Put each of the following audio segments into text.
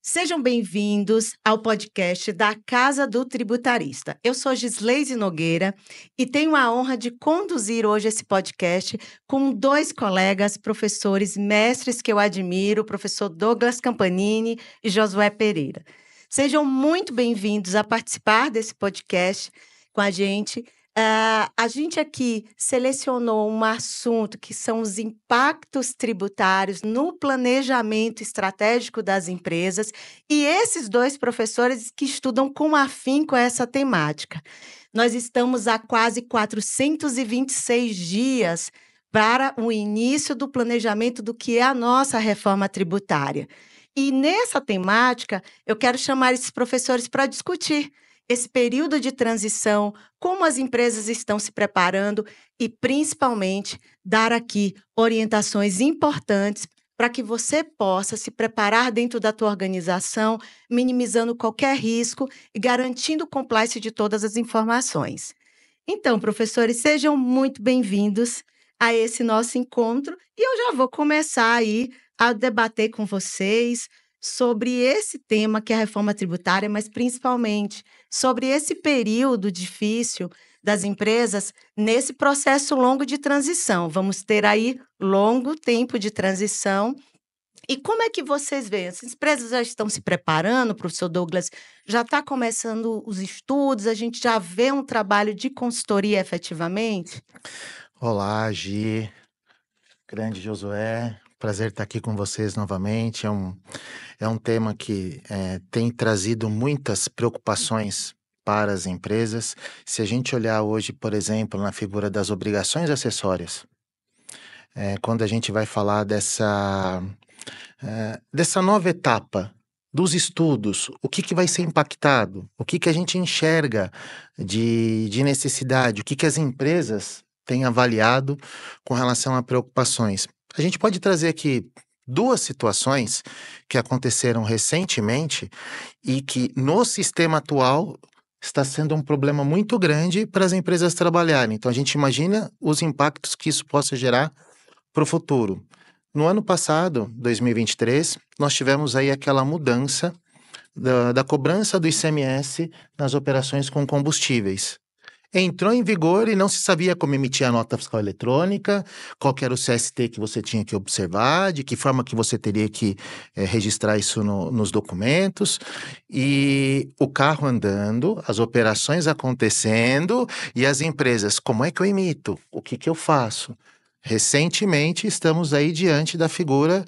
Sejam bem-vindos ao podcast da Casa do Tributarista. Eu sou Gisleise Nogueira e tenho a honra de conduzir hoje esse podcast com dois colegas, professores, mestres que eu admiro, o professor Douglas Campanini e Josué Pereira. Sejam muito bem-vindos a participar desse podcast com a gente. A gente aqui selecionou um assunto que são os impactos tributários no planejamento estratégico das empresas e esses dois professores que estudam com afinco essa temática. Nós estamos há quase 426 dias para o início do planejamento do que é a nossa reforma tributária. E nessa temática, eu quero chamar esses professores para discutir esse período de transição, como as empresas estão se preparando e, principalmente, dar aqui orientações importantes para que você possa se preparar dentro da tua organização, minimizando qualquer risco e garantindo o compliance de todas as informações. Então, professores, sejam muito bem-vindos a esse nosso encontro e eu já vou começar aí a debater com vocês sobre esse tema que é a reforma tributária, mas principalmente sobre esse período difícil das empresas nesse processo longo de transição. Vamos ter aí longo tempo de transição. E como é que vocês veem? As empresas já estão se preparando, professor Douglas, já está começando os estudos, a gente já vê um trabalho de consultoria efetivamente? Olá, Gi, grande Josué, prazer estar aqui com vocês novamente. É um tema que tem trazido muitas preocupações para as empresas. Se a gente olhar hoje, por exemplo, na figura das obrigações acessórias, quando a gente vai falar dessa nova etapa dos estudos, o que vai ser impactado, o que a gente enxerga de necessidade, o que as empresas têm avaliado com relação a preocupações. A gente pode trazer aqui duas situações que aconteceram recentemente e que no sistema atual está sendo um problema muito grande para as empresas trabalharem. Então a gente imagina os impactos que isso possa gerar para o futuro. No ano passado, 2023, nós tivemos aí aquela mudança da cobrança do ICMS nas operações com combustíveis. Entrou em vigor e não se sabia como emitir a nota fiscal eletrônica, qual que era o CST que você tinha que observar, de que forma que você teria que registrar isso nos documentos, e o carro andando, as operações acontecendo, e as empresas, como é que eu emito? O que eu faço? Recentemente, estamos aí diante da figura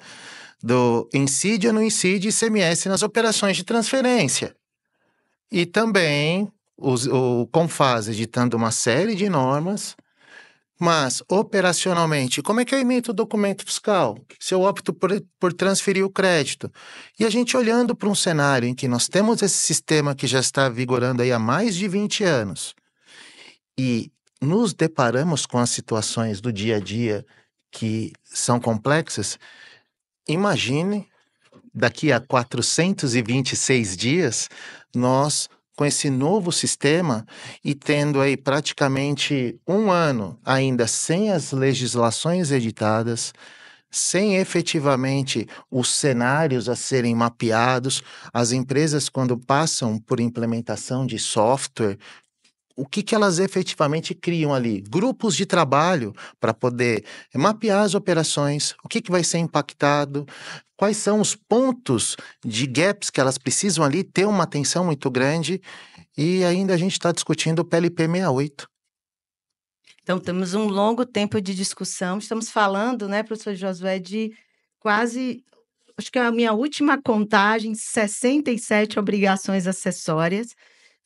do incide ou não incide ICMS nas operações de transferência. E também o Confas editando uma série de normas, mas operacionalmente, como é que eu emito o documento fiscal? Se eu opto por transferir o crédito? E a gente olhando para um cenário em que nós temos esse sistema que já está vigorando aí há mais de 20 anos e nos deparamos com as situações do dia a dia que são complexas, imagine daqui a 426 dias, nós com esse novo sistema e tendo aí praticamente um ano ainda sem as legislações editadas, sem efetivamente os cenários a serem mapeados, as empresas quando passam por implementação de software, o que elas efetivamente criam ali? Grupos de trabalho para poder mapear as operações, o que vai ser impactado, quais são os pontos de gaps que elas precisam ali ter uma atenção muito grande, e ainda a gente está discutindo o PLP 68. Então, temos um longo tempo de discussão. Estamos falando, né, professor Josué, de quase, acho que é a minha última contagem, 67 obrigações acessórias.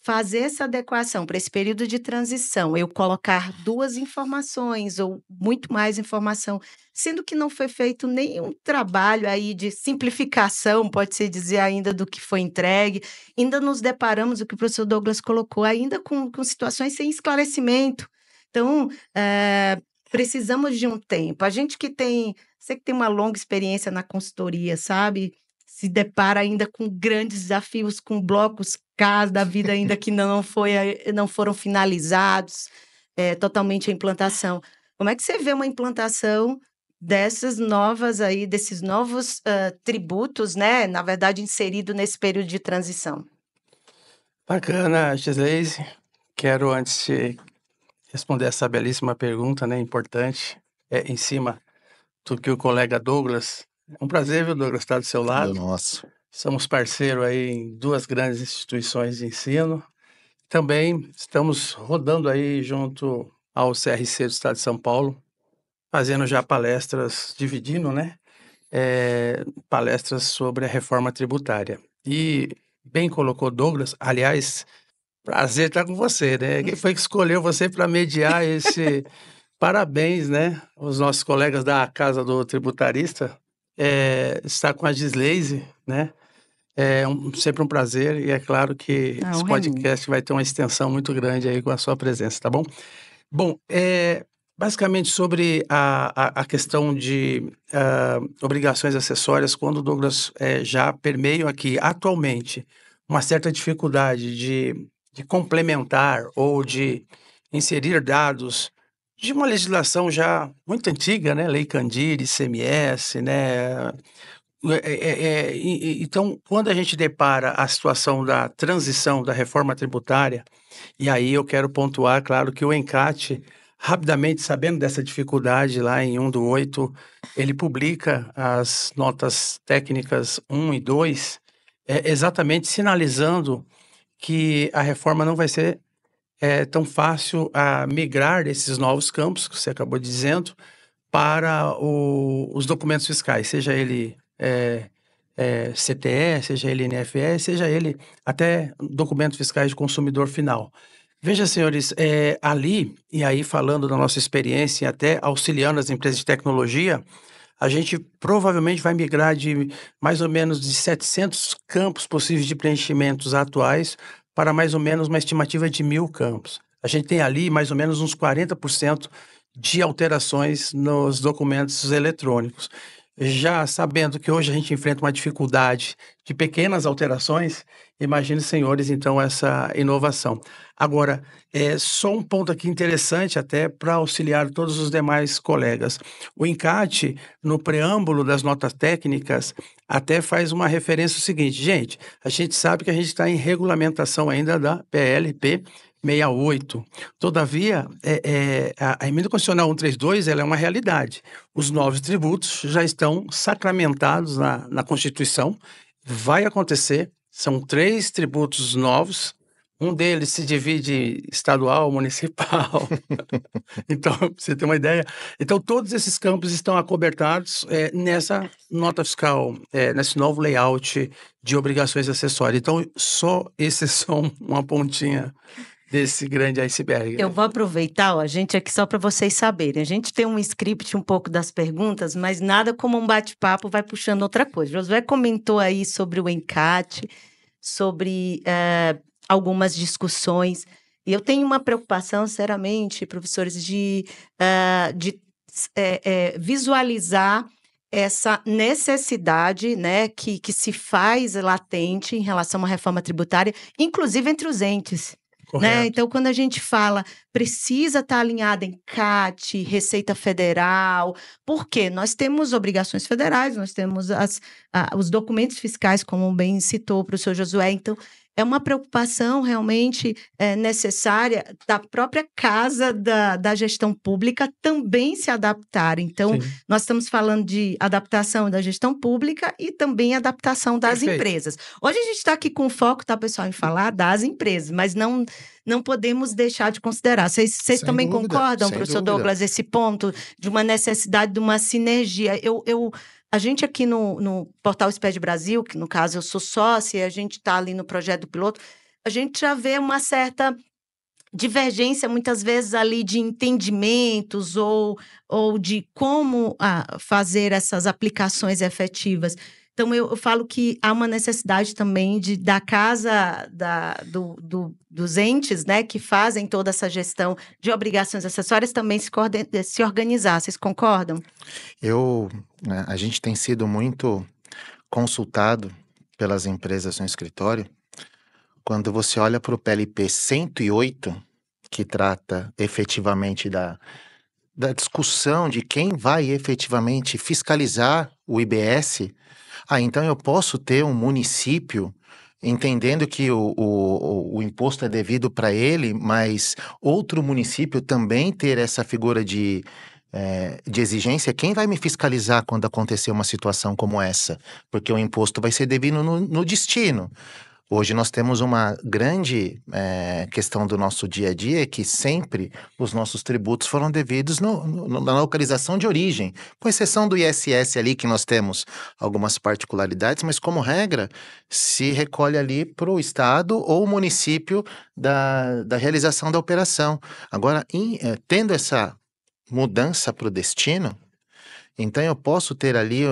Fazer essa adequação para esse período de transição, eu colocar duas informações ou muito mais informação, sendo que não foi feito nenhum trabalho aí de simplificação, pode-se dizer ainda, do que foi entregue. Ainda nos deparamos, o que o professor Douglas colocou, ainda com situações sem esclarecimento. Então, precisamos de um tempo. A gente que tem, você que tem uma longa experiência na consultoria, sabe? Se depara ainda com grandes desafios, com blocos K da vida ainda que não foram finalizados totalmente a implantação. Como é que você vê uma implantação desses novos tributos, né? Na verdade, inserido nesse período de transição. Bacana, Gislaise. Quero, antes de responder essa belíssima pergunta, né, importante, em cima do que o colega Douglas. É um prazer, viu, Douglas, estar do seu lado. Nosso. Somos parceiro aí em duas grandes instituições de ensino. Também estamos rodando aí junto ao CRC do Estado de São Paulo, fazendo já palestras, dividindo, né? Palestras sobre a reforma tributária. E bem colocou Douglas, aliás, prazer estar com você, né? Quem foi que escolheu você para mediar esse... Parabéns, né? Os nossos colegas da Casa do Tributarista, estar com a Gislaise, né? Sempre um prazer, e é claro que esse podcast vai ter uma extensão muito grande aí com a sua presença, tá bom? Bom, basicamente sobre a questão de obrigações acessórias, quando o Douglas já permeia aqui atualmente uma certa dificuldade de complementar ou de inserir dados de uma legislação já muito antiga, né? Lei Candir, ICMS, né? Então, quando a gente depara a situação da transição da reforma tributária, e aí eu quero pontuar, claro, que o ENCAT, rapidamente, sabendo dessa dificuldade, lá em 1/8, ele publica as notas técnicas 1 e 2, exatamente sinalizando que a reforma não vai ser tão fácil a migrar desses novos campos, que você acabou dizendo, para os documentos fiscais, seja ele CTE, seja ele NFE, seja ele até documentos fiscais de consumidor final. Veja, senhores, ali, e aí falando da nossa experiência e até auxiliando as empresas de tecnologia, a gente provavelmente vai migrar de mais ou menos de 700 campos possíveis de preenchimentos atuais para mais ou menos uma estimativa de 1.000 campos. A gente tem ali mais ou menos uns 40% de alterações nos documentos eletrônicos. Já sabendo que hoje a gente enfrenta uma dificuldade de pequenas alterações, imagine, senhores, então, essa inovação. Agora, só um ponto aqui interessante até para auxiliar todos os demais colegas. O ENCAT, no preâmbulo das notas técnicas, até faz uma referência ao seguinte: gente, a gente sabe que a gente está em regulamentação ainda da PLP 68. Todavia, a emenda constitucional 132 ela é uma realidade. Os novos tributos já estão sacramentados na Constituição. Vai acontecer, são 3 tributos novos. Um deles se divide estadual, municipal. Então, pra você ter uma ideia. Então, todos esses campos estão acobertados nessa nota fiscal, nesse novo layout de obrigações acessórias. Então, esse é só uma pontinha desse grande iceberg. Eu vou aproveitar, a gente aqui só para vocês saberem. A gente tem um script um pouco das perguntas, mas nada como um bate-papo vai puxando outra coisa. Josué comentou aí sobre o ENCAT, sobre algumas discussões. E eu tenho uma preocupação, sinceramente, professores, de visualizar essa necessidade, né, que se faz latente em relação à reforma tributária, inclusive entre os entes. Né? Então, quando a gente fala precisa estar alinhada em CAT, Receita Federal, por quê? Nós temos obrigações federais, nós temos os documentos fiscais, como bem citou o professor Josué. Então, é uma preocupação realmente necessária da própria casa da gestão pública também se adaptar. Então, sim, nós estamos falando de adaptação da gestão pública e também adaptação das empresas. Hoje a gente está aqui com foco, tá, pessoal, em falar das empresas, mas não podemos deixar de considerar. Vocês também concordam, professor Douglas, esse ponto de uma necessidade de uma sinergia? A gente aqui no Portal SPED Brasil, que no caso eu sou sócia e a gente está ali no projeto do piloto, a gente já vê uma certa divergência, muitas vezes ali de entendimentos ou de como fazer essas aplicações efetivas. Então, eu falo que há uma necessidade também da casa dos entes, né, que fazem toda essa gestão de obrigações acessórias também se organizar. Vocês concordam? A gente tem sido muito consultado pelas empresas no escritório. Quando você olha para o PLP 108, que trata efetivamente da discussão de quem vai efetivamente fiscalizar o IBS, então eu posso ter um município entendendo que o imposto é devido para ele, mas outro município também ter essa figura de exigência. Quem vai me fiscalizar quando acontecer uma situação como essa? Porque o imposto vai ser devido no destino. Hoje nós temos uma grande questão do nosso dia a dia, que sempre os nossos tributos foram devidos na localização de origem, com exceção do ISS ali, que nós temos algumas particularidades, mas como regra, se recolhe ali para o estado ou município da realização da operação. Agora, tendo essa mudança para o destino, então eu posso ter ali,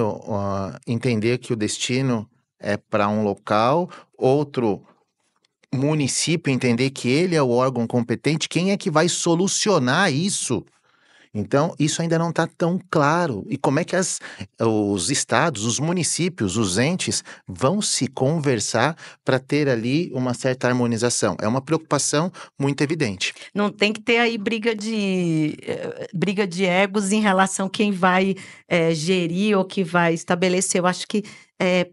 entender que o destino é para um local, outro município entender que ele é o órgão competente, quem é que vai solucionar isso? Então, isso ainda não está tão claro. E como é que os estados, os municípios, os entes vão se conversar para ter ali uma certa harmonização? É uma preocupação muito evidente. Não tem que ter aí briga de egos em relação a quem vai gerir ou que vai estabelecer. Eu acho que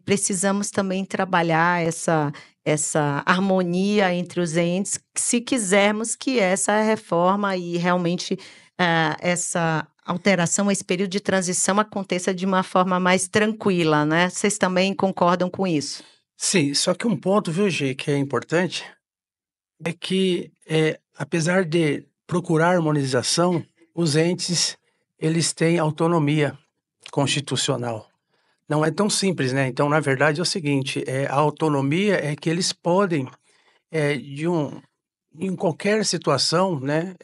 precisamos também trabalhar essa harmonia entre os entes, se quisermos que essa reforma e realmente essa alteração, esse período de transição aconteça de uma forma mais tranquila, né? Vocês também concordam com isso? Sim, só que um ponto, viu, Gi, que é importante, é que, apesar de procurar harmonização, os entes, eles têm autonomia constitucional. Não é tão simples, né? Então, na verdade, é o seguinte, a autonomia é que eles podem, em qualquer situação, né,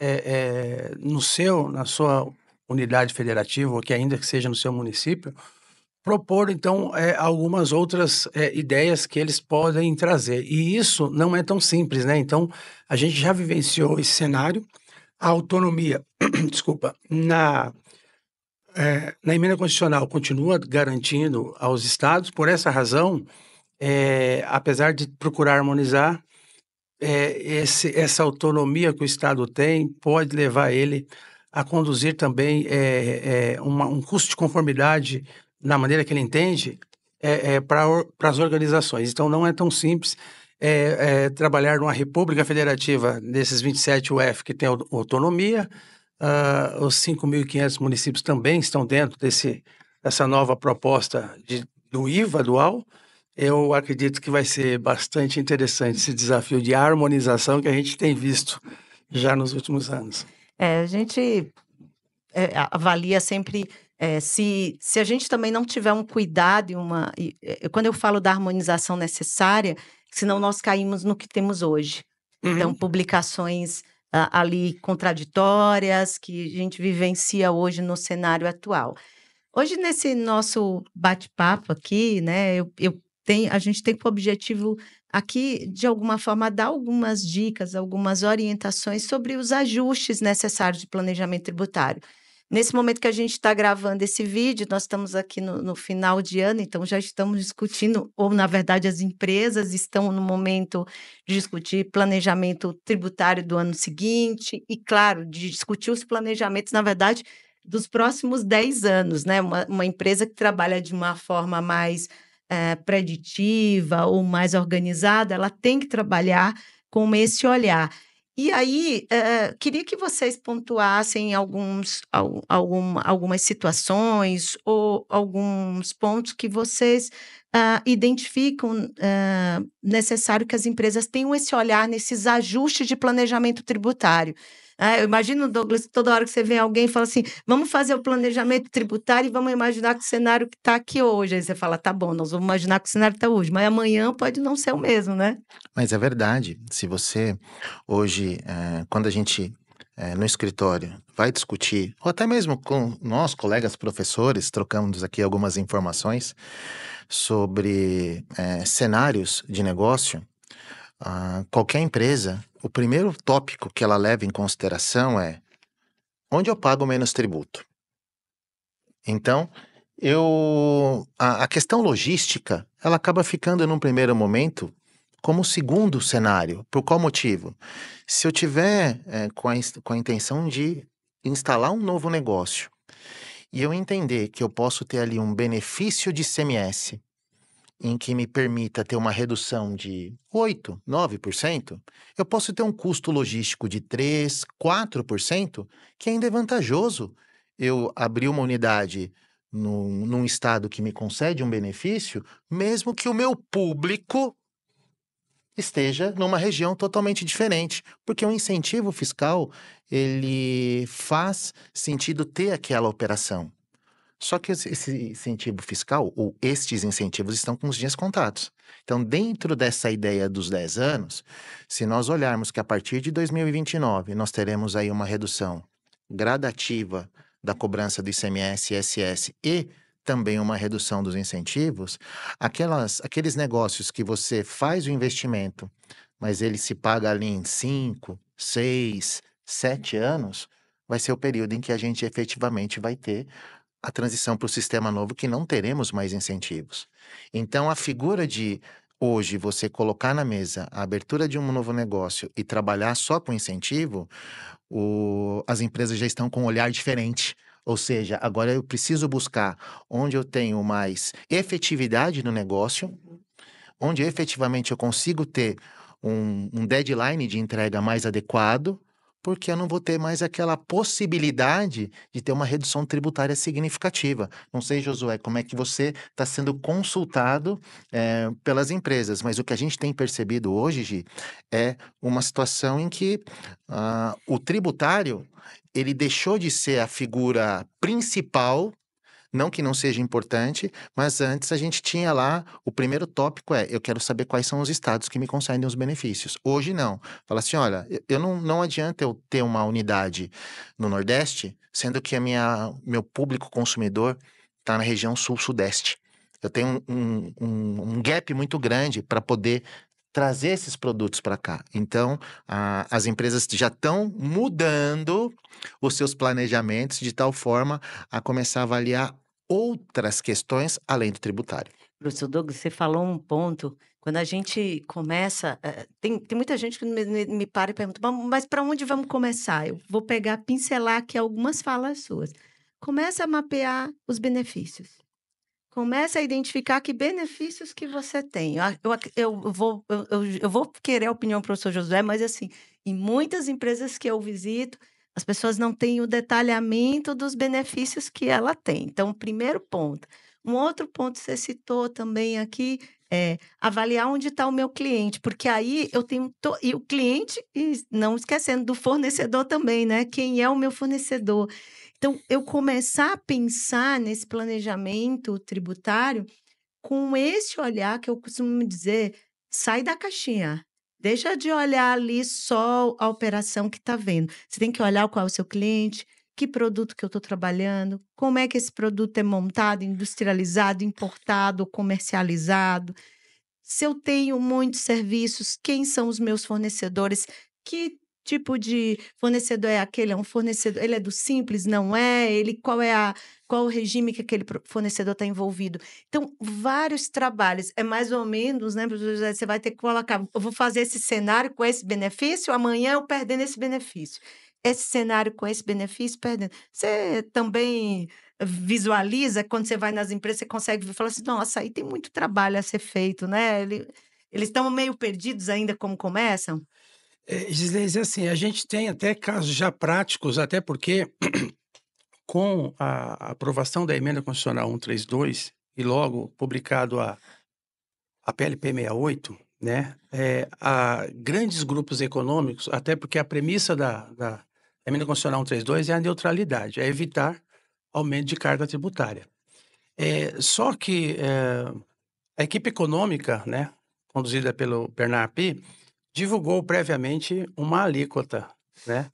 na sua unidade federativa, ou que ainda que seja no seu município, propor, então, algumas outras ideias que eles podem trazer. E isso não é tão simples, né? Então, a gente já vivenciou esse cenário, a autonomia, desculpa, na emenda constitucional continua garantindo aos estados. Por essa razão, apesar de procurar harmonizar, essa autonomia que o estado tem pode levar ele a conduzir também um custo de conformidade na maneira que ele entende para as organizações. Então, não é tão simples trabalhar numa república federativa desses 27 UF que tem autonomia. Os 5.500 municípios também estão dentro dessa nova proposta do IVA dual. Eu acredito que vai ser bastante interessante esse desafio de harmonização que a gente tem visto já nos últimos anos. A gente avalia sempre se a gente também não tiver um cuidado quando eu falo da harmonização necessária, senão nós caímos no que temos hoje. Então, publicações ali contraditórias que a gente vivencia hoje no cenário atual. Hoje, nesse nosso bate-papo aqui, né, a gente tem como objetivo aqui, de alguma forma, dar algumas dicas, algumas orientações sobre os ajustes necessários de planejamento tributário. Nesse momento que a gente está gravando esse vídeo, nós estamos aqui no final de ano, então já estamos discutindo, ou na verdade as empresas estão no momento de discutir planejamento tributário do ano seguinte e, claro, de discutir os planejamentos, na verdade, dos próximos 10 anos, né? Uma empresa que trabalha de uma forma mais preditiva ou mais organizada, ela tem que trabalhar com esse olhar. E aí, queria que vocês pontuassem algumas situações ou alguns pontos que vocês identificam necessário que as empresas tenham esse olhar nesses ajustes de planejamento tributário. Eu imagino, Douglas, toda hora que você vê alguém e fala assim, vamos fazer o planejamento tributário e vamos imaginar que o cenário que está aqui hoje. Aí você fala, tá bom, nós vamos imaginar que o cenário está hoje, mas amanhã pode não ser o mesmo, né? Mas é verdade. Se você, hoje, quando a gente, no escritório, vai discutir, ou até mesmo com nós, colegas professores, trocamos aqui algumas informações sobre cenários de negócio, qualquer empresa, o primeiro tópico que ela leva em consideração é onde eu pago menos tributo. Então, a questão logística, ela acaba ficando num primeiro momento como segundo cenário. Por qual motivo? Se eu tiver com a intenção de instalar um novo negócio e eu entender que eu posso ter ali um benefício de ICMS em que me permita ter uma redução de 8, 9%, eu posso ter um custo logístico de 3, 4%, que ainda é vantajoso eu abrir uma unidade num estado que me concede um benefício, mesmo que o meu público esteja numa região totalmente diferente, porque o incentivo fiscal, ele faz sentido ter aquela operação. Só que esse incentivo fiscal, ou estes incentivos, estão com os dias contados. Então, dentro dessa ideia dos 10 anos, se nós olharmos que a partir de 2029 nós teremos aí uma redução gradativa da cobrança do ICMS, ISS e também uma redução dos incentivos, aqueles negócios que você faz o investimento, mas ele se paga ali em 5, 6, 7 anos, vai ser o período em que a gente efetivamente vai ter a transição para o sistema novo, que não teremos mais incentivos. Então, a figura de hoje você colocar na mesa a abertura de um novo negócio e trabalhar só com incentivo, as empresas já estão com um olhar diferente. Ou seja, agora eu preciso buscar onde eu tenho mais efetividade no negócio, onde efetivamente eu consigo ter um deadline de entrega mais adequado, porque eu não vou ter mais aquela possibilidade de ter uma redução tributária significativa. Não sei, Josué, como é que você está sendo consultado pelas empresas, mas o que a gente tem percebido hoje, Gi, é uma situação em que o tributário ele deixou de ser a figura principal. Não que não seja importante, mas antes a gente tinha lá, o primeiro tópico eu quero saber quais são os estados que me concedem os benefícios. Hoje não. Fala assim, olha, eu não adianta eu ter uma unidade no Nordeste, sendo que meu público consumidor está na região Sul-Sudeste. Eu tenho um gap muito grande para poder trazer esses produtos para cá. Então, as empresas já estão mudando os seus planejamentos de tal forma a começar a avaliar outras questões além do tributário. Professor Douglas, você falou um ponto, quando a gente começa, tem muita gente que me para e pergunta, mas para onde vamos começar? Eu vou pincelar aqui algumas falas suas. Começa a mapear os benefícios. Começa a identificar que benefícios que você tem. Eu vou querer a opinião do professor Josué, mas assim, em muitas empresas que eu visito, as pessoas não têm o detalhamento dos benefícios que ela tem. Então, primeiro ponto. Um outro ponto que você citou também aqui é avaliar onde está o meu cliente, porque aí eu tenho... E o cliente, e não esquecendo do fornecedor também, né? Quem é o meu fornecedor? Então, eu começar a pensar nesse planejamento tributário com esse olhar que eu costumo dizer, sai da caixinha. Deixa de olhar ali só a operação que está vendo. Você tem que olhar qual é o seu cliente, que produto que eu estou trabalhando, como é que esse produto é montado, industrializado, importado, comercializado. Se eu tenho muitos serviços, quem são os meus fornecedores? Que tipo de fornecedor é aquele? É um fornecedor, ele é do Simples? Não é? Qual o regime que aquele fornecedor está envolvido? Então, vários trabalhos. É mais ou menos, né, professor José, você vai ter que colocar, eu vou fazer esse cenário com esse benefício, amanhã eu perdendo esse benefício. Esse cenário com esse benefício, perdendo. Você também visualiza, quando você vai nas empresas, você consegue ver, fala assim, nossa, aí tem muito trabalho a ser feito, né? Eles estão meio perdidos ainda como começam? Gislese, assim, a gente tem até casos já práticos, até porque com a aprovação da emenda constitucional 132 e logo publicado a PLP 68, né, há grandes grupos econômicos, até porque a premissa da emenda constitucional 132 é a neutralidade, é evitar aumento de carga tributária. Só que a equipe econômica, né, conduzida pelo Bernard Pi, divulgou previamente uma alíquota, né,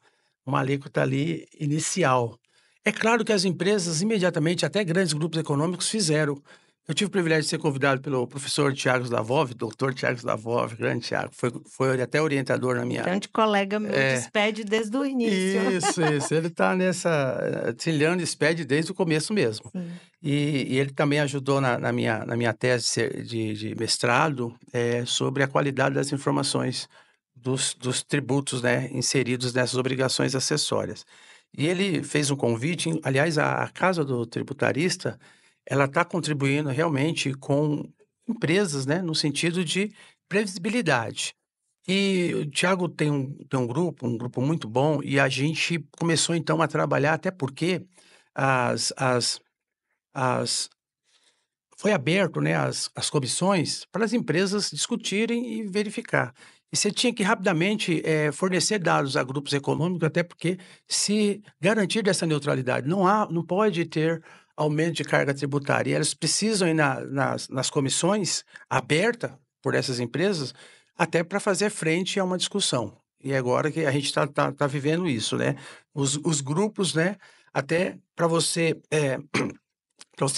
uma alíquota ali inicial. É claro que as empresas imediatamente, até grandes grupos econômicos, fizeram. Eu tive o privilégio de ser convidado pelo professor Tiago Slavov, doutor Tiago Slavov, grande Tiago, foi até orientador na minha... Grande colega meu, despede desde o início. Isso. Ele está trilhando SPED desde o começo mesmo. Sim. E ele também ajudou na minha tese de mestrado sobre a qualidade das informações dos tributos, né, inseridos nessas obrigações acessórias. E ele fez um convite, aliás, a Casa do Tributarista, ela está contribuindo realmente com empresas, né, no sentido de previsibilidade. E o Thiago tem um grupo muito bom, e a gente começou então a trabalhar, até porque as as as foi aberto, né, as comissões para as empresas discutirem e verificar. E você tinha que rapidamente, fornecer dados a grupos econômicos, até porque se garantir dessa neutralidade. Não pode ter aumento de carga tributária, e elas precisam ir nas comissões aberta por essas empresas, até para fazer frente a uma discussão. E é agora que a gente está vivendo isso, né. Os grupos, né, até para você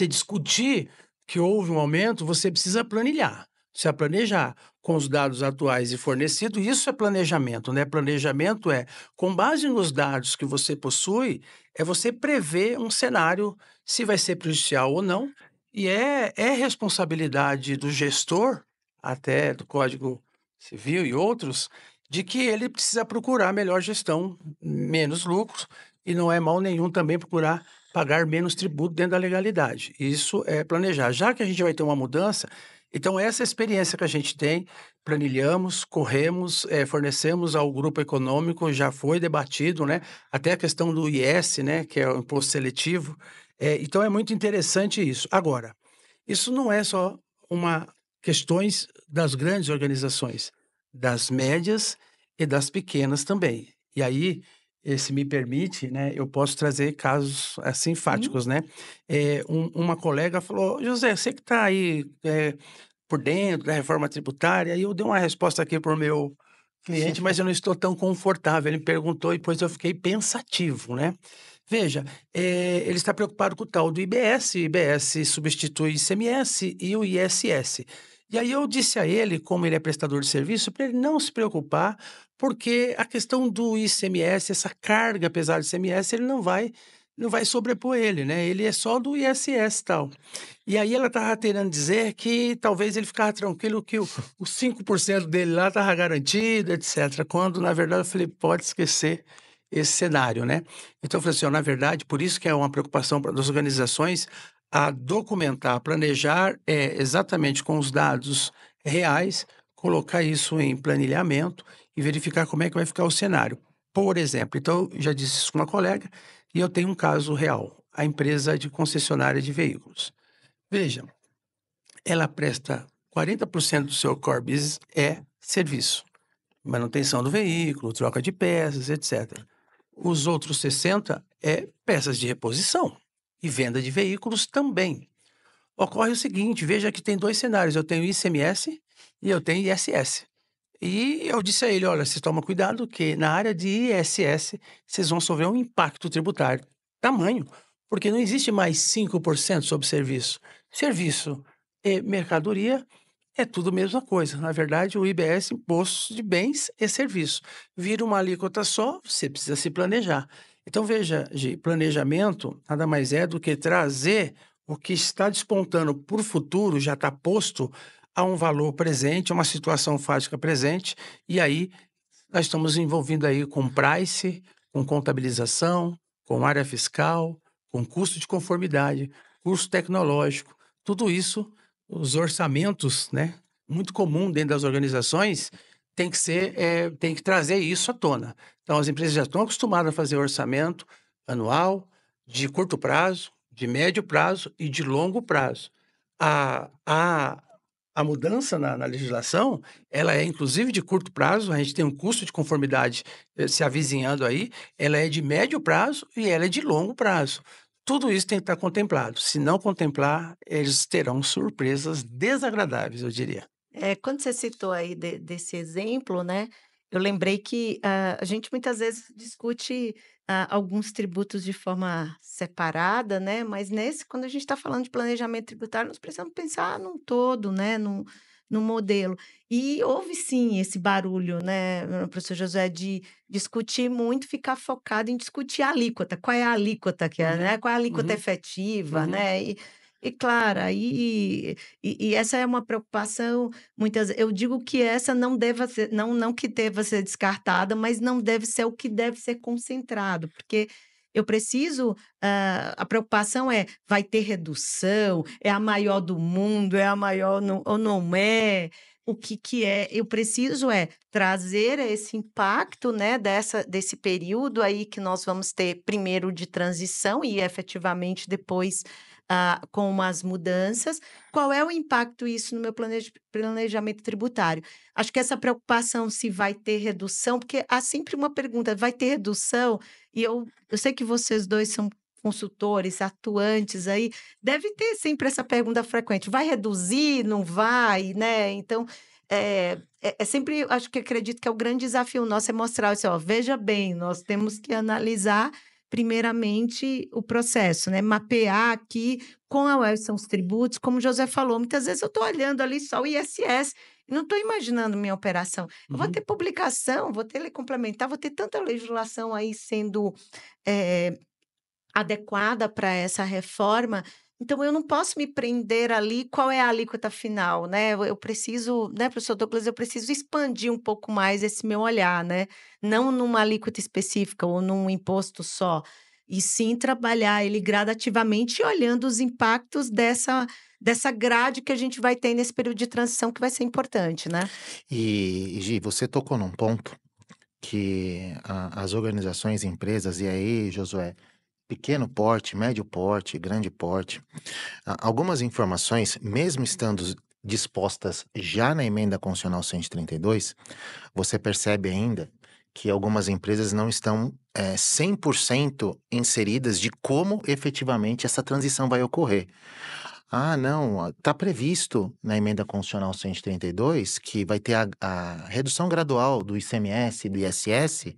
discutir que houve um aumento, você precisa planilhar. Precisa planejar com os dados atuais e fornecidos. Isso é planejamento, né? Planejamento é, com base nos dados que você possui, é você prever um cenário, se vai ser prejudicial ou não, e é responsabilidade do gestor, até do Código Civil e outros, de que ele precisa procurar melhor gestão, menos lucros, e não é mal nenhum também procurar pagar menos tributo dentro da legalidade. Isso é planejar. Já que a gente vai ter uma mudança, então essa experiência que a gente tem, planilhamos, corremos, fornecemos ao grupo econômico, já foi debatido, né? Até a questão do IS, né? Que é o imposto seletivo. Então é muito interessante isso. Agora, isso não é só uma questões das grandes organizações, das médias e das pequenas também. E aí, se me permite, né, eu posso trazer casos assim Sim. fáticos, né? Uma colega falou: José, você que está aí por dentro da reforma tributária, e eu dei uma resposta aqui para o meu cliente, mas eu não estou tão confortável. Ele me perguntou e depois eu fiquei pensativo, né? Veja, ele está preocupado com o tal do IBS, o IBS substitui o ICMS e o ISS. E aí eu disse a ele, como ele é prestador de serviço, para ele não se preocupar, porque a questão do ICMS, essa carga pesada do ICMS, ele não vai sobrepor ele, né? Ele é só do ISS e tal. E aí ela estava querendo dizer que talvez ele ficava tranquilo que os 5% dele lá estava garantido, etc. Quando, na verdade, eu falei, pode esquecer esse cenário, né? Então, eu falei assim, ó, na verdade, por isso que é uma preocupação das organizações a documentar, planejar exatamente com os dados reais, colocar isso em planilhamento e verificar como é que vai ficar o cenário. Por exemplo, então, eu já disse isso com uma colega, e eu tenho um caso real, a empresa de concessionária de veículos. Veja, ela presta 40% do seu core business é serviço, manutenção do veículo, troca de peças, etc. Os outros 60 é peças de reposição e venda de veículos também. Ocorre o seguinte, veja que tem 2 cenários, eu tenho ICMS e eu tenho ISS. E eu disse a ele: "Olha, você toma cuidado que na área de ISS vocês vão sofrer um impacto tributário tamanho, porque não existe mais 5% sobre serviço. Serviço e mercadoria é tudo a mesma coisa. Na verdade, o IBS, Imposto de Bens e Serviços. Vira uma alíquota só, você precisa se planejar. Então, veja, Gi, planejamento nada mais é do que trazer o que está despontando por futuro, já está posto a um valor presente, a uma situação fática presente, e aí nós estamos envolvindo aí com price, com contabilização, com área fiscal, com custo de conformidade, custo tecnológico, tudo isso, os orçamentos, né, muito comum dentro das organizações, tem que trazer isso à tona. Então as empresas já estão acostumadas a fazer orçamento anual, de curto prazo, de médio prazo e de longo prazo. A a a mudança na legislação, ela é inclusive de curto prazo, a gente tem um custo de conformidade, se avizinhando aí, ela é de médio prazo e ela é de longo prazo. Tudo isso tem que estar contemplado, se não contemplar, eles terão surpresas desagradáveis, eu diria. Quando você citou aí desse exemplo, né, eu lembrei que, a gente muitas vezes discute, alguns tributos de forma separada, né, mas nesse quando a gente está falando de planejamento tributário, nós precisamos pensar num todo, né, num modelo. E houve sim esse barulho, né, professor Josué, de discutir muito, ficar focado em discutir a alíquota, qual é a alíquota que é, Uhum, né, qual é a alíquota uhum, efetiva, uhum. né, e claro, aí e essa é uma preocupação. Muitas eu digo que essa não deva ser não que deva ser descartada, mas não deve ser o que deve ser concentrado, porque Eu preciso, a preocupação é, vai ter redução? É a maior do mundo? É a maior ou não é? O que que é? Eu preciso trazer esse impacto, né, desse período aí que nós vamos ter primeiro de transição e efetivamente depois, com as mudanças. Qual é o impacto isso no meu planejamento tributário? Acho que essa preocupação se vai ter redução, porque há sempre uma pergunta: vai ter redução? E eu sei que vocês 2 são consultores, atuantes aí, deve ter sempre essa pergunta frequente: vai reduzir, não vai, né? Então, é sempre acho que acredito que é o grande desafio nosso é mostrar assim: "Ó, veja bem, nós temos que analisar primeiramente o processo, né, mapear aqui quais são os tributos", como o José falou, muitas vezes eu estou olhando ali só o ISS e não estou imaginando minha operação. Eu vou ter Uhum. publicação, vou ter lei complementar, vou ter tanta legislação aí sendo, eh, adequada para essa reforma, então eu não posso me prender ali qual é a alíquota final, né, eu preciso, né, professor Douglas, eu preciso expandir um pouco mais esse meu olhar, né, não numa alíquota específica ou num imposto só, e sim trabalhar ele gradativamente olhando os impactos dessa grade que a gente vai ter nesse período de transição que vai ser importante, né. E, Gi, você tocou num ponto que as organizações, empresas, e aí, Josué, pequeno porte, médio porte, grande porte, algumas informações, mesmo estando dispostas já na emenda constitucional 132, você percebe ainda que algumas empresas não estão 100% inseridas de como efetivamente essa transição vai ocorrer. Ah, não, está previsto na emenda constitucional 132 que vai ter a redução gradual do ICMS e do ISS,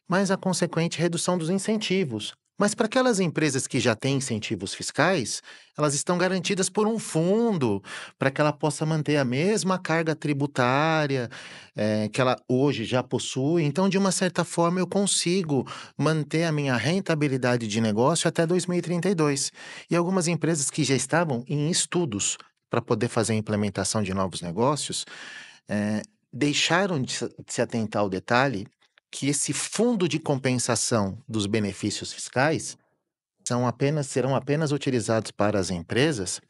mas a consequente redução dos incentivos. Mas para aquelas empresas que já têm incentivos fiscais, elas estão garantidas por um fundo para que ela possa manter a mesma carga tributária que ela hoje já possui. Então, de uma certa forma, eu consigo manter a minha rentabilidade de negócio até 2032. E algumas empresas que já estavam em estudos para poder fazer a implementação de novos negócios, eh, deixaram de se atentar ao detalhe que esse fundo de compensação dos benefícios fiscais serão apenas utilizados para as empresas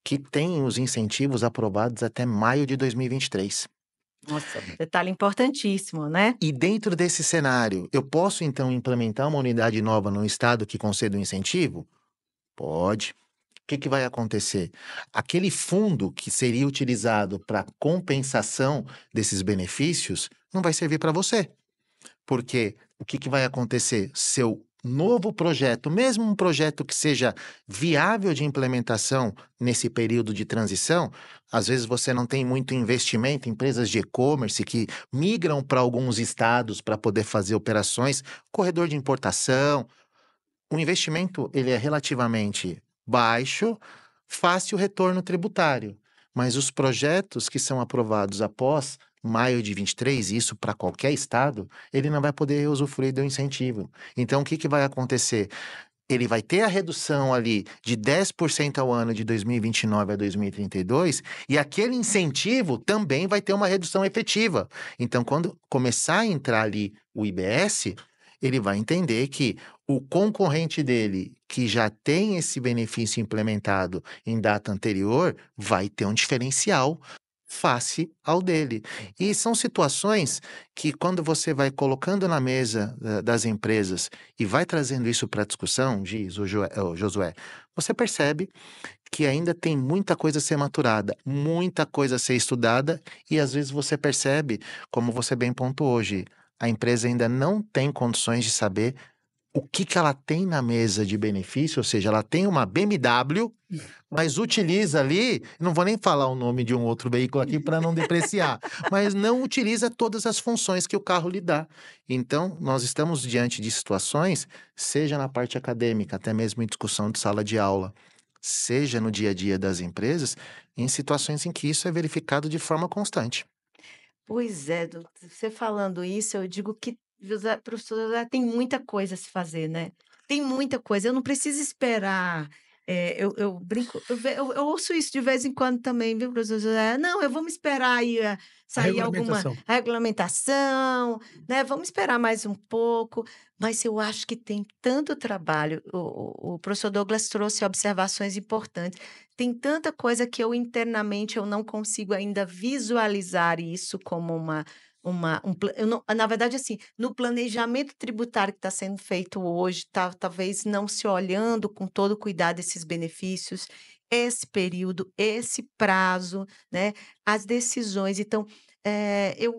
que têm os incentivos aprovados até maio de 2023. Nossa, detalhe importantíssimo, né. E dentro desse cenário, eu posso então implementar uma unidade nova no estado que conceda o incentivo? Pode. O que que vai acontecer? Aquele fundo que seria utilizado para compensação desses benefícios não vai servir para você. Porque o que que vai acontecer? Seu novo projeto, mesmo um projeto que seja viável de implementação nesse período de transição, às vezes você não tem muito investimento, empresas de e-commerce que migram para alguns estados para poder fazer operações, corredor de importação, o investimento ele é relativamente baixo, fácil retorno tributário, mas os projetos que são aprovados após maio de 23, isso para qualquer estado, ele não vai poder usufruir do incentivo. Então o que que vai acontecer? Ele vai ter a redução ali de 10% ao ano de 2029 a 2032 e aquele incentivo também vai ter uma redução efetiva. Então, quando começar a entrar ali o IBS, ele vai entender que o concorrente dele, que já tem esse benefício implementado em data anterior, vai ter um diferencial face ao dele. E são situações que, quando você vai colocando na mesa das empresas e vai trazendo isso para a discussão, diz o Josué, você percebe que ainda tem muita coisa a ser maturada, muita coisa a ser estudada, e às vezes você percebe, como você bem pontuou hoje, a empresa ainda não tem condições de saber o que que ela tem na mesa de benefício, ou seja, ela tem uma BMW, mas utiliza ali, não vou nem falar o nome de um outro veículo aqui para não depreciar, mas não utiliza todas as funções que o carro lhe dá. Então, nós estamos diante de situações, seja na parte acadêmica, até mesmo em discussão de sala de aula, seja no dia a dia das empresas, em situações em que isso é verificado de forma constante. Pois é, você falando isso, eu digo que José professor José tem muita coisa a se fazer, né. Tem muita coisa, eu não preciso esperar, Eu brinco, eu ouço isso de vez em quando também, viu, professor José? Não, eu vou me esperar aí A sair alguma regulamentação. regulamentação, né? Vamos esperar mais um pouco. Mas eu acho que tem tanto trabalho. O professor Douglas trouxe observações importantes. Tem tanta coisa que eu internamente eu não consigo ainda visualizar isso como eu na verdade, assim, no planejamento tributário que está sendo feito hoje, talvez não se olhando com todo cuidado esses benefícios, esse período, esse prazo, né, as decisões. Então,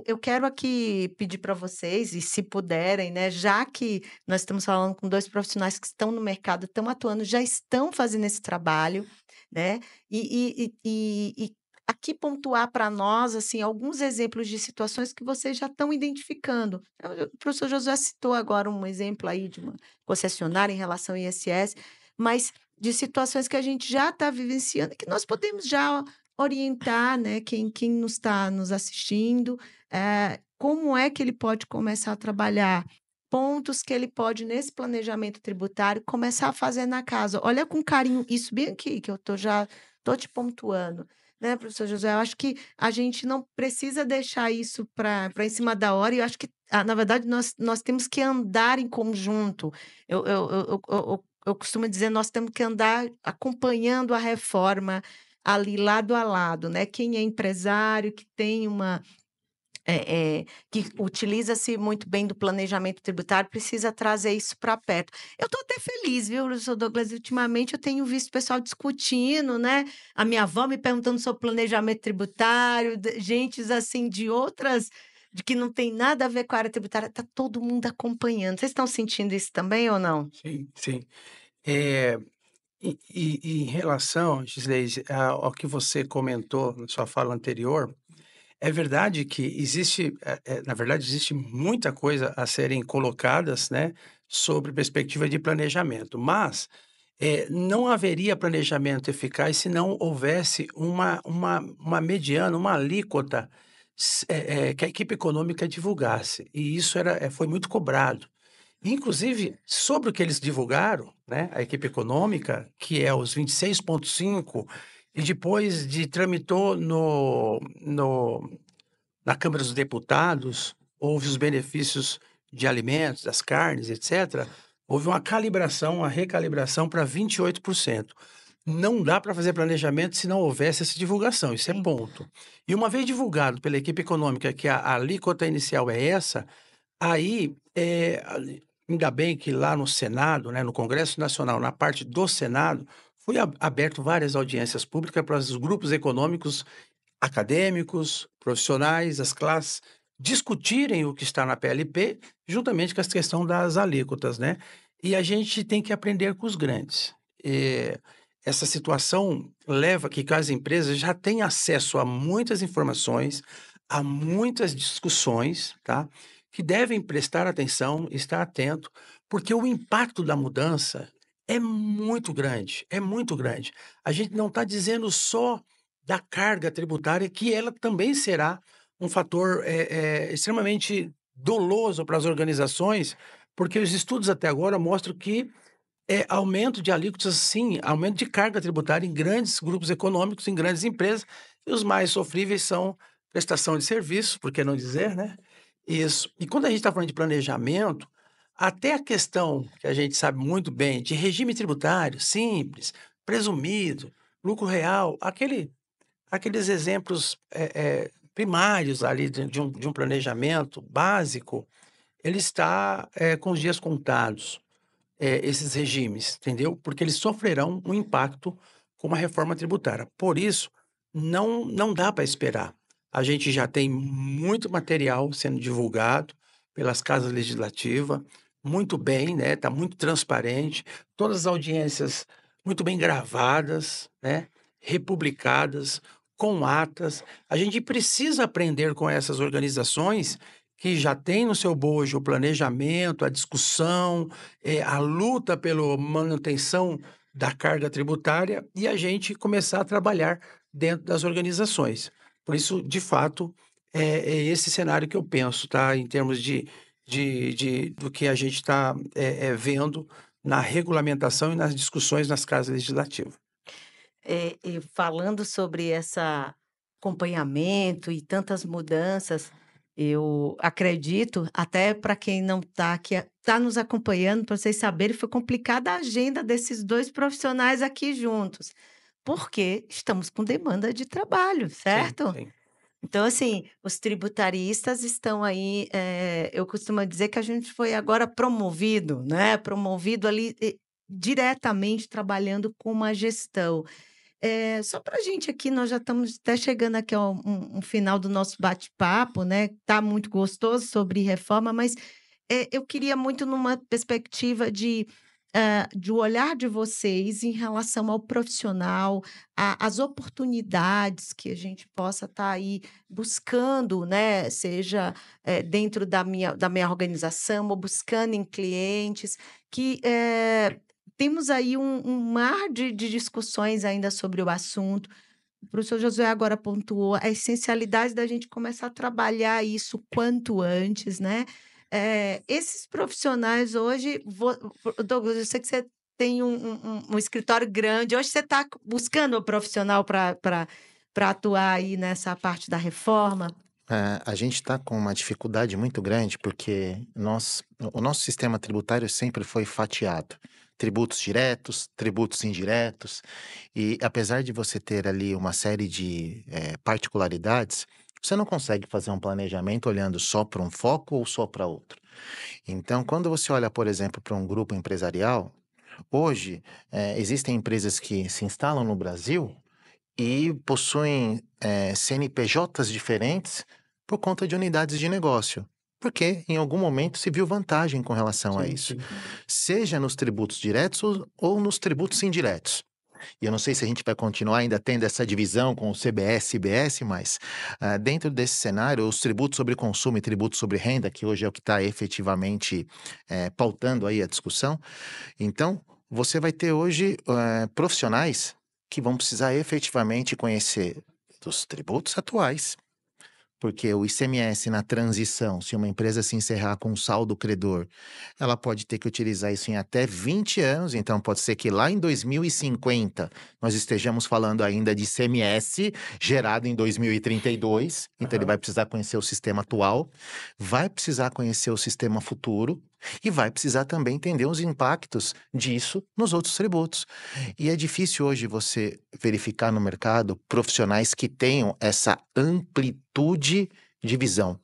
eu quero aqui pedir para vocês, e se puderem, né, já que nós estamos falando com 2 profissionais que estão no mercado, estão atuando, já estão fazendo esse trabalho, né, e aqui pontuar para nós, assim, alguns exemplos de situações que vocês já estão identificando. O professor Josué citou agora um exemplo aí de uma concessionária em relação ao ISS, mas de situações que a gente já está vivenciando e que nós podemos já orientar, né, quem está nos assistindo, como é que ele pode começar a trabalhar pontos que ele pode, nesse planejamento tributário, começar a fazer na casa. Olha com carinho isso bem aqui, que eu já estou te pontuando. Né, professor José, eu acho que a gente não precisa deixar isso para em cima da hora, e eu acho que, na verdade, nós temos que andar em conjunto. Eu costumo dizer, nós temos que andar acompanhando a reforma ali lado a lado, né? Quem é empresário, que tem que utiliza-se muito bem do planejamento tributário, precisa trazer isso para perto. Eu estou até feliz, viu, professor Douglas? Ultimamente eu tenho visto o pessoal discutindo, né? A minha avó me perguntando sobre planejamento tributário, gentes assim de outras, de que não tem nada a ver com a área tributária, está todo mundo acompanhando. Vocês estão sentindo isso também ou não? Sim, sim. Eh, em relação, Gisley, ao que você comentou na sua fala anterior, é verdade que existe, na verdade, existe muita coisa a serem colocadas, né, sobre perspectiva de planejamento, mas, não haveria planejamento eficaz se não houvesse uma mediana, uma alíquota que a equipe econômica divulgasse, e isso foi muito cobrado. Inclusive, sobre o que eles divulgaram, né, a equipe econômica, que é os 26,5, e depois tramitou na Câmara dos Deputados, houve os benefícios de alimentos, das carnes, etc. Houve uma calibração, uma recalibração para 28%. Não dá para fazer planejamento se não houvesse essa divulgação, isso é Sim. ponto. E uma vez divulgado pela equipe econômica que a alíquota inicial é essa, aí, ainda bem que lá no Senado, né, no Congresso Nacional, na parte do Senado, foi aberto várias audiências públicas para os grupos econômicos, acadêmicos, profissionais, as classes, discutirem o que está na PLP, juntamente com essa questão das alíquotas, né. E a gente tem que aprender com os grandes. Essa situação leva que as empresas já têm acesso a muitas informações, a muitas discussões, tá, que devem prestar atenção, estar atento, porque o impacto da mudança é muito grande, é muito grande. A gente não está dizendo só da carga tributária, que ela também será um fator, extremamente doloso para as organizações, porque os estudos até agora mostram que aumento de alíquotas, sim, aumento de carga tributária em grandes grupos econômicos, em grandes empresas, e os mais sofríveis são prestação de serviço, por que não dizer, né? Isso. E quando a gente está falando de planejamento, até a questão que a gente sabe muito bem de regime tributário simples, presumido, lucro real, aqueles exemplos primários ali de um planejamento básico, ele está com os dias contados, esses regimes, entendeu? Porque eles sofrerão um impacto com uma reforma tributária. Por isso, não dá para esperar. A gente já tem muito material sendo divulgado pelas casas legislativas, muito bem, né? Está muito transparente, todas as audiências muito bem gravadas, né? Republicadas, com atas. A gente precisa aprender com essas organizações que já têm no seu bojo o planejamento, a discussão, a luta pela manutenção da carga tributária e a gente começar a trabalhar dentro das organizações. Por isso, de fato, é esse cenário que eu penso, tá? Em termos do que a gente está vendo na regulamentação e nas discussões nas casas legislativas. E falando sobre esse acompanhamento e tantas mudanças, eu acredito, até para quem não está aqui, está nos acompanhando, para vocês saberem, foi complicada a agenda desses dois profissionais aqui juntos, porque estamos com demanda de trabalho, Sim, certo? sim. Então, assim, os tributaristas estão aí, eu costumo dizer que a gente foi agora promovido, né? Promovido ali diretamente trabalhando com uma gestão. Só para a gente aqui, nós já estamos até chegando aqui ao final do nosso bate-papo, né? Tá muito gostoso sobre reforma, mas eu queria muito numa perspectiva de olhar de vocês em relação ao profissional, as oportunidades que a gente possa estar aí buscando, né? Seja dentro da minha organização ou buscando em clientes, que temos aí um mar de discussões ainda sobre o assunto. O professor Josué agora pontuou a essencialidade da gente começar a trabalhar isso quanto antes, né? Esses profissionais hoje, Douglas, eu sei que você tem um escritório grande, hoje você está buscando um profissional para atuar aí nessa parte da reforma? A gente está com uma dificuldade muito grande porque o nosso sistema tributário sempre foi fatiado. Tributos diretos, tributos indiretos, e apesar de você ter ali uma série de particularidades, você não consegue fazer um planejamento olhando só para um foco ou só para outro. Então, quando você olha, por exemplo, para um grupo empresarial, hoje existem empresas que se instalam no Brasil e possuem CNPJs diferentes por conta de unidades de negócio. Porque em algum momento se viu vantagem com relação a Sim, isso, sim. seja nos tributos diretos ou nos tributos indiretos. E eu não sei se a gente vai continuar ainda tendo essa divisão com o CBS e IBS, mas dentro desse cenário, os tributos sobre consumo e tributos sobre renda, que hoje é o que está efetivamente pautando aí a discussão, então você vai ter hoje profissionais que vão precisar efetivamente conhecer dos tributos atuais, porque o ICMS na transição, se uma empresa se encerrar com um saldo credor, ela pode ter que utilizar isso em até 20 anos, então pode ser que lá em 2050 nós estejamos falando ainda de ICMS gerado em 2032, então ele Aham. vai precisar conhecer o sistema atual, vai precisar conhecer o sistema futuro e vai precisar também entender os impactos disso nos outros tributos. E é difícil hoje você verificar no mercado profissionais que tenham essa amplitude de visão.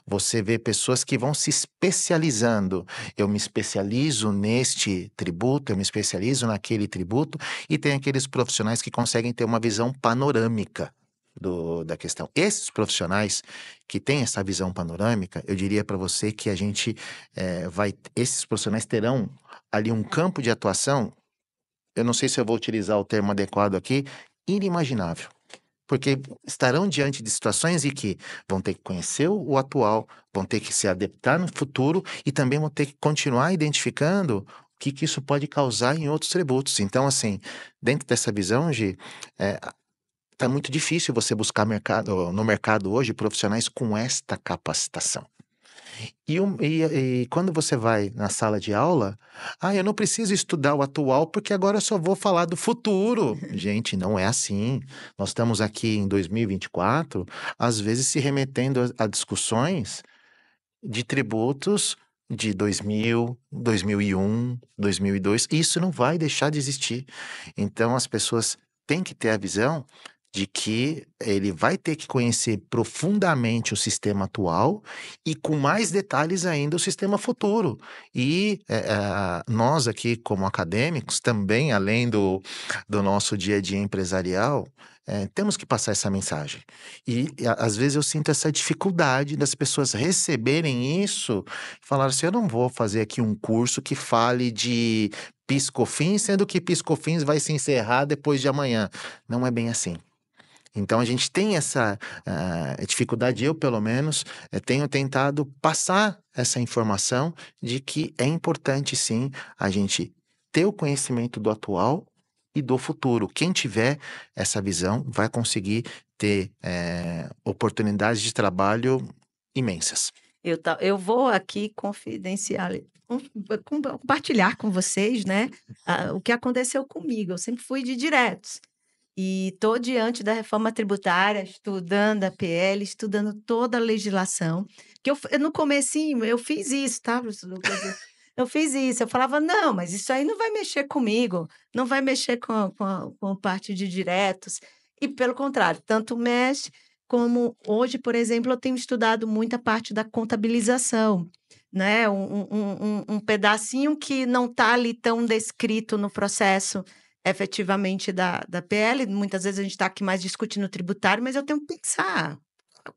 Você vê pessoas que vão se especializando. Eu me especializo neste tributo, eu me especializo naquele tributo, e tem aqueles profissionais que conseguem ter uma visão panorâmica da questão. Esses profissionais que têm essa visão panorâmica, eu diria para você que a gente esses profissionais terão ali um campo de atuação, eu não sei se eu vou utilizar o termo adequado aqui, inimaginável. Porque estarão diante de situações em que vão ter que conhecer o atual, vão ter que se adaptar no futuro e também vão ter que continuar identificando o que isso pode causar em outros tributos. Então, assim, dentro dessa visão, Gi, tá muito difícil você buscar no mercado hoje profissionais com esta capacitação. E quando você vai na sala de aula, eu não preciso estudar o atual porque agora eu só vou falar do futuro. Gente, não é assim. Nós estamos aqui em 2024, às vezes se remetendo a discussões de tributos de 2000, 2001, 2002. Isso não vai deixar de existir. Então as pessoas têm que ter a visão de que ele vai ter que conhecer profundamente o sistema atual e com mais detalhes ainda o sistema futuro. E nós aqui como acadêmicos também, além do nosso dia a dia empresarial, temos que passar essa mensagem. E às vezes eu sinto essa dificuldade das pessoas receberem isso, falar assim, eu não vou fazer aqui um curso que fale de PIS/COFINS, sendo que PIS/COFINS vai se encerrar depois de amanhã. Não é bem assim. Então a gente tem essa dificuldade, eu pelo menos, tenho tentado passar essa informação de que é importante sim a gente ter o conhecimento do atual e do futuro. Quem tiver essa visão vai conseguir ter oportunidades de trabalho imensas. Eu vou aqui compartilhar com vocês, né, o que aconteceu comigo. Eu sempre fui de diretos. E estou diante da reforma tributária, estudando a PL, estudando toda a legislação. Que no comecinho, eu fiz isso, tá, professor Lucas? Eu fiz isso. Eu falava, não, mas isso aí não vai mexer comigo, não vai mexer com a parte de diretos. E, pelo contrário, tanto mexe como hoje, por exemplo, eu tenho estudado muito a parte da contabilização, né? Um pedacinho que não está ali tão descrito no processo efetivamente da PL. Muitas vezes a gente está aqui mais discutindo o tributário, mas eu tenho que pensar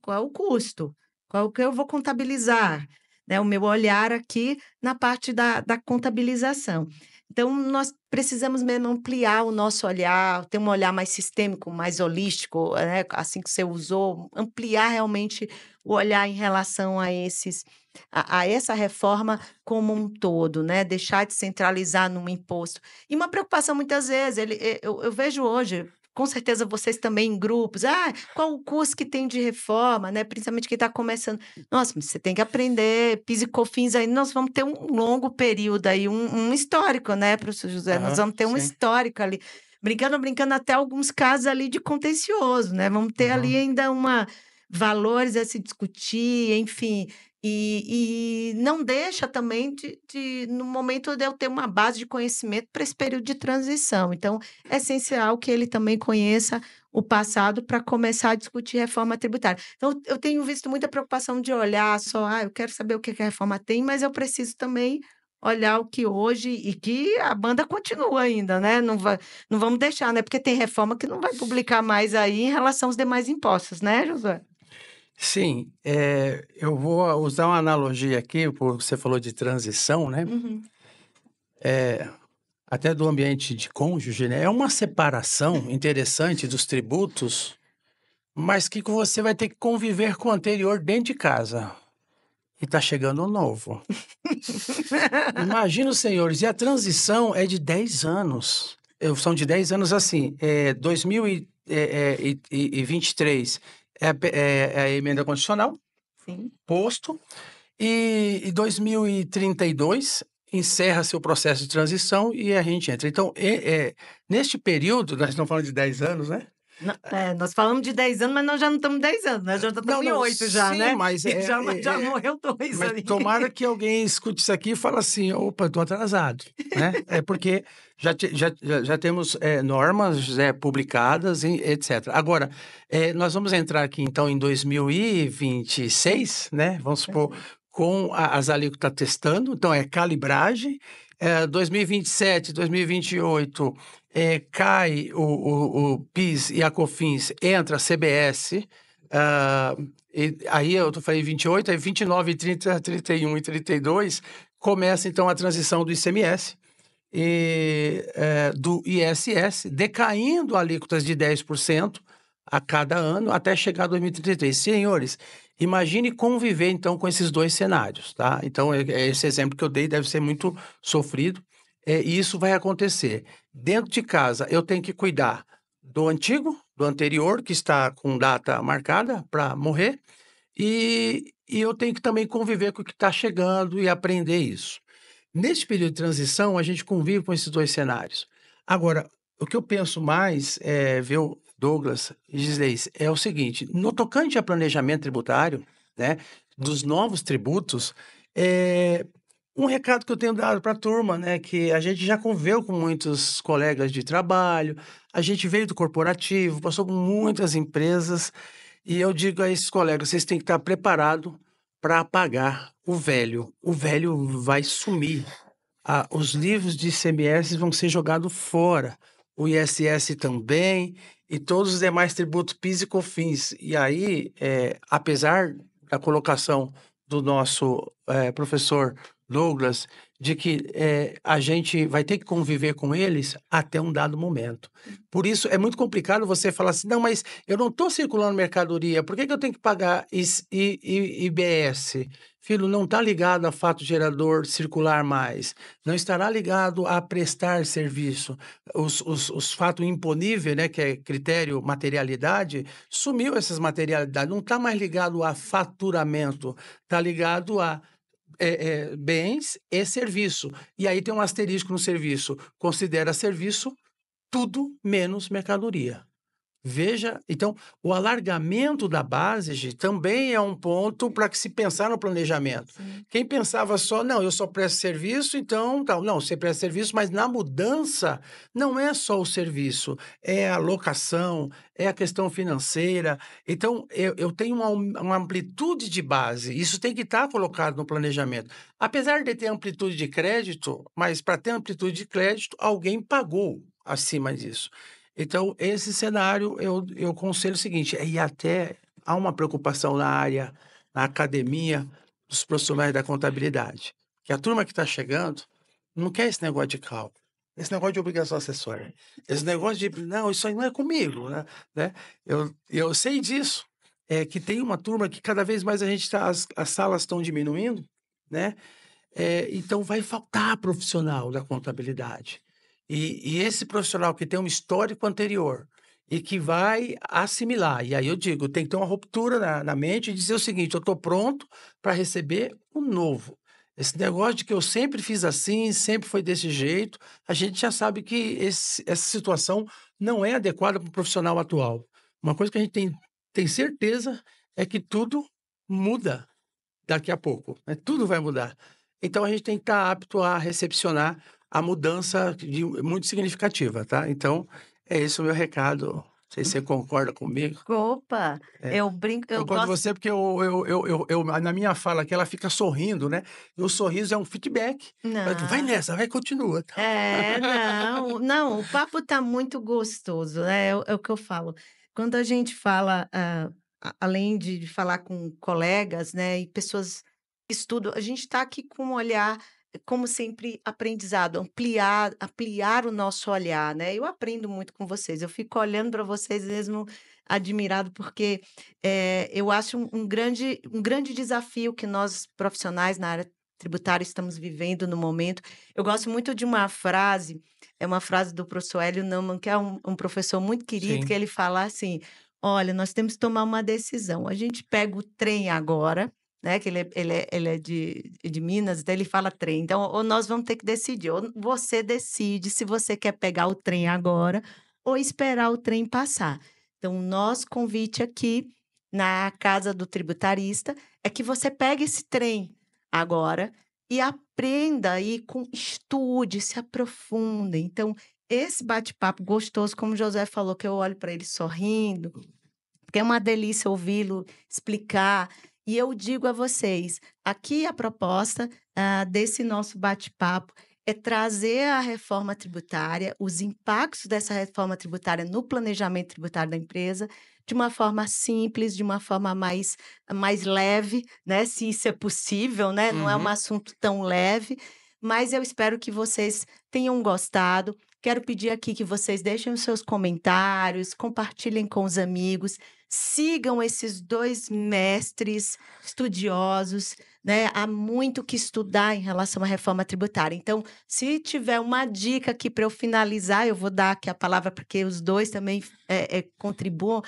qual é o custo, qual que eu vou contabilizar, né? O meu olhar aqui na parte da contabilização. Então, nós precisamos mesmo ampliar o nosso olhar, ter um olhar mais sistêmico, mais holístico, né? Assim que você usou, ampliar realmente o olhar em relação a essa reforma como um todo, né? Deixar de centralizar num imposto. E uma preocupação muitas vezes, eu vejo hoje, com certeza vocês também em grupos, qual o custo que tem de reforma, né? Principalmente quem está começando. Nossa, mas você tem que aprender, PIS e COFINS aí, nós vamos ter um longo período aí, um histórico, né, professor José? Nós vamos ter um Sim. histórico ali. Brincando, até alguns casos ali de contencioso, né? Vamos ter ali ainda valores a se discutir, enfim. E não deixa também no momento de eu ter uma base de conhecimento para esse período de transição. Então, é essencial que ele também conheça o passado para começar a discutir reforma tributária. Então, eu tenho visto muita preocupação de olhar só, eu quero saber o que a reforma tem, mas eu preciso também olhar o que hoje e que a banda continua ainda, né? Não vamos deixar, né? Porque tem reforma que não vai publicar mais aí em relação aos demais impostos, né, Josué? Sim, eu vou usar uma analogia aqui, porque você falou de transição, né? Uhum. Até do ambiente de cônjuge, né? É uma separação interessante dos tributos, mas que você vai ter que conviver com o anterior dentro de casa. E está chegando o novo. Imagina os senhores, e a transição é de 10 anos. São de 10 anos assim, 2023 é a emenda constitucional, Sim. posto, e 2032 encerra-se o processo de transição e a gente entra. Então, neste período, nós estamos falando de 10 anos, né? Nós falamos de 10 anos, mas nós já não estamos 10 anos, nós já estamos em 8 já, sim, né? mas já morreu 2 mas ali. tomara que alguém escute isso aqui e fale assim, opa, estou atrasado, né? É porque já temos normas publicadas, etc. Agora, nós vamos entrar aqui, então, em 2026, né? Vamos supor, com as alíquotas testando, então é calibragem. 2027, 2028, cai o PIS e a COFINS, entra a CBS, e aí eu falei 28, aí 29, 30, 31 e 32 começa então a transição do ICMS e do ISS, decaindo alíquotas de 10% a cada ano até chegar a 2033. Senhores, imagine conviver então com esses dois cenários, tá? Então, esse exemplo que eu dei deve ser muito sofrido, e isso vai acontecer. Dentro de casa, eu tenho que cuidar do antigo, do anterior, que está com data marcada para morrer, e eu tenho que também conviver com o que está chegando e aprender isso. Neste período de transição, a gente convive com esses dois cenários. Agora, o que eu penso mais, viu, Douglas e Gisleis, é o seguinte: no tocante a planejamento tributário, né, dos novos tributos, um recado que eu tenho dado para a turma, né, que a gente já conviveu com muitos colegas de trabalho, a gente veio do corporativo, passou por muitas empresas, e eu digo a esses colegas, vocês têm que estar preparados para apagar o velho. O velho vai sumir. Os livros de ICMS vão ser jogados fora. O ISS também, e todos os demais tributos PIS e COFINS. E aí, apesar da colocação do nosso professor Douglas, de que a gente vai ter que conviver com eles até um dado momento. Por isso, é muito complicado você falar assim, não, mas eu não estou circulando mercadoria, por que que eu tenho que pagar IBS? Filho, não está ligado a fato gerador circular mais, não estará ligado a prestar serviço. Os fatos imponíveis, né, que é critério materialidade, sumiu essas materialidades, não está mais ligado a faturamento, está ligado a bens e serviço. E aí tem um asterisco no serviço. Considera serviço tudo menos mercadoria. Veja, então, o alargamento da base, Gi, também é um ponto para que se pensar no planejamento. Sim. Quem pensava só, não, eu só presto serviço, então, tal. Não, você presta serviço, mas na mudança não é só o serviço, é a locação, é a questão financeira. Então, eu tenho uma amplitude de base, isso tem que estar colocado no planejamento. Apesar de ter amplitude de crédito, mas para ter amplitude de crédito, alguém pagou acima disso. Então, esse cenário, eu aconselho o seguinte, e até há uma preocupação na área, na academia, dos profissionais da contabilidade, que a turma que está chegando não quer esse negócio de cálculo, esse negócio de obrigação acessória, esse negócio de, não, isso aí não é comigo, né? Eu sei disso, que tem uma turma que cada vez mais a gente tá, as salas estão diminuindo, né? Então vai faltar profissional da contabilidade. E esse profissional que tem um histórico anterior e que vai assimilar, e aí eu digo, tem que ter uma ruptura na mente e dizer o seguinte: eu estou pronto para receber o novo. Esse negócio de que eu sempre fiz assim, sempre foi desse jeito, a gente já sabe que essa situação não é adequada para o profissional atual. Uma coisa que a gente tem certeza é que tudo muda daqui a pouco, né? Tudo vai mudar. Então a gente tem que estar apto a recepcionar a mudança muito significativa, tá? Então, é esse o meu recado. Não sei se você concorda comigo. Opa, É. eu brinco, Eu eu concordo com gosto. você porque na minha fala aqui, ela fica sorrindo, né? E o sorriso é um feedback. Vai Não. nessa, vai, continua. Não, não, o papo tá muito gostoso, né? É o que eu falo. Quando a gente fala, além de falar com colegas, né, e pessoas que estudam, a gente está aqui com um olhar, como sempre, aprendizado, ampliar o nosso olhar, né? Eu aprendo muito com vocês, eu fico olhando para vocês mesmo admirado, porque eu acho um grande desafio que nós profissionais na área tributária estamos vivendo no momento. Eu gosto muito de uma frase, é uma frase do professor Hélio Neumann, que é um professor muito querido, que Sim. ele fala assim: olha, nós temos que tomar uma decisão. A gente pega o trem agora, né? Que ele é de Minas, então ele fala trem. Então, ou nós vamos ter que decidir, ou você decide se você quer pegar o trem agora ou esperar o trem passar. Então, o nosso convite aqui na Casa do Tributarista é que você pegue esse trem agora e aprenda aí estude, se aprofunde. Então, esse bate-papo gostoso, como o José falou, que eu olho para ele sorrindo, porque é uma delícia ouvi-lo explicar. E eu digo a vocês, aqui a proposta desse nosso bate-papo é trazer a reforma tributária, os impactos dessa reforma tributária no planejamento tributário da empresa, de uma forma simples, de uma forma mais leve, né? Se isso é possível, né? Não é um Uhum. assunto tão leve, mas eu espero que vocês tenham gostado. Quero pedir aqui que vocês deixem os seus comentários, compartilhem com os amigos, sigam esses dois mestres estudiosos, né? Há muito que estudar em relação à reforma tributária. Então, se tiver uma dica aqui para eu finalizar, eu vou dar aqui a palavra porque os dois também contribuam.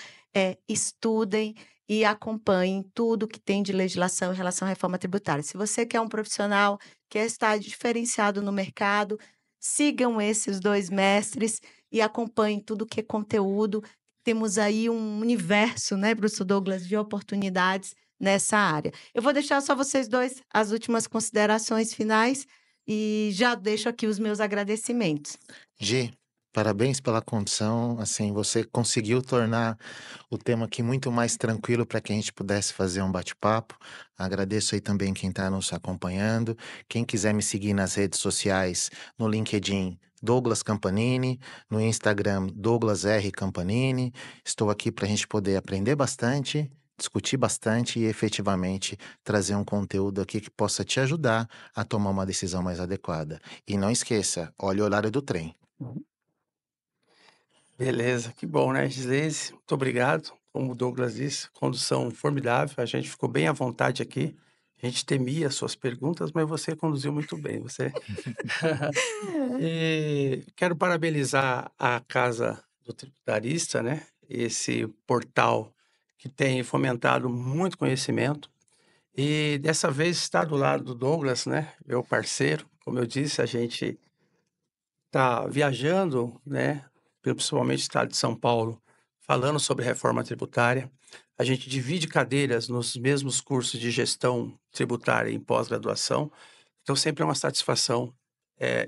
Estudem e acompanhem tudo que tem de legislação em relação à reforma tributária. Se você quer um profissional que está diferenciado no mercado, sigam esses dois mestres e acompanhem tudo que é conteúdo. Temos aí um universo, né, professor Douglas, de oportunidades nessa área. Eu vou deixar só vocês dois as últimas considerações finais e já deixo aqui os meus agradecimentos. Gi, parabéns pela condição, assim, você conseguiu tornar o tema aqui muito mais tranquilo para que a gente pudesse fazer um bate-papo. Agradeço aí também quem está nos acompanhando. Quem quiser me seguir nas redes sociais, no LinkedIn, Douglas Campanini, no Instagram, Douglas R. Campanini. Estou aqui para a gente poder aprender bastante, discutir bastante e efetivamente trazer um conteúdo aqui que possa te ajudar a tomar uma decisão mais adequada. E não esqueça, olhe o horário do trem. Beleza, que bom, né, Gislese? Muito obrigado. Como o Douglas disse, condução formidável, a gente ficou bem à vontade aqui. A gente temia as suas perguntas, mas você conduziu muito bem. Você E quero parabenizar a Casa do Tributarista, né? Esse portal que tem fomentado muito conhecimento. E dessa vez está do lado do Douglas, né? Meu parceiro. Como eu disse, a gente está viajando, né? Principalmente no estado de São Paulo, falando sobre reforma tributária. A gente divide cadeiras nos mesmos cursos de gestão tributária em pós-graduação. Então, sempre é uma satisfação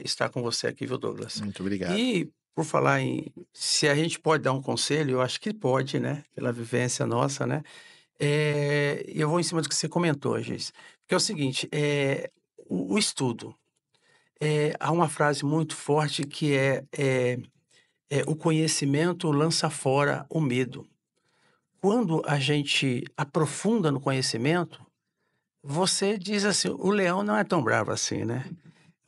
estar com você aqui, viu, Douglas? Muito obrigado. E, por falar em se a gente pode dar um conselho, eu acho que pode, né? Pela vivência nossa, né? Eu vou em cima do que você comentou, Gis. Porque é o seguinte, o estudo. Há uma frase muito forte que o conhecimento lança fora o medo. Quando a gente aprofunda no conhecimento, você diz assim, o leão não é tão bravo assim, né?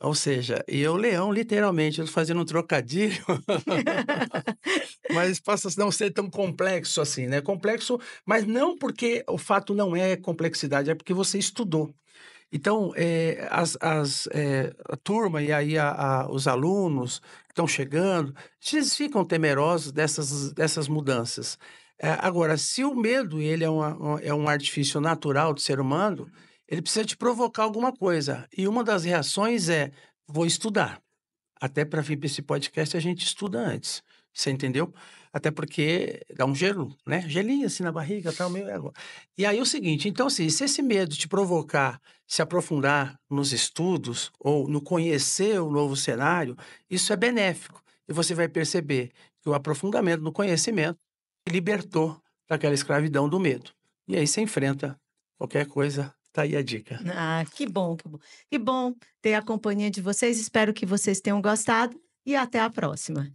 Ou seja, e o leão, literalmente, eu tô fazendo um trocadilho, mas possa não ser tão complexo assim, né? Complexo, mas não porque o fato não é complexidade, é porque você estudou. Então, a turma e aí os alunos que estão chegando, eles ficam temerosos dessas mudanças. Agora, se o medo ele é um artifício natural do ser humano, ele precisa te provocar alguma coisa. E uma das reações é: vou estudar. Até para vir para esse podcast a gente estuda antes, você entendeu? Até porque dá um gelo, né, gelinho assim na barriga, tal, meio e aí o seguinte, então assim, se esse medo te provocar se aprofundar nos estudos ou no conhecer o novo cenário, isso é benéfico. E você vai perceber que o aprofundamento no conhecimento te libertou daquela escravidão do medo. E aí você enfrenta qualquer coisa, tá aí a dica. Ah, que bom, que bom. Que bom ter a companhia de vocês. Espero que vocês tenham gostado e até a próxima.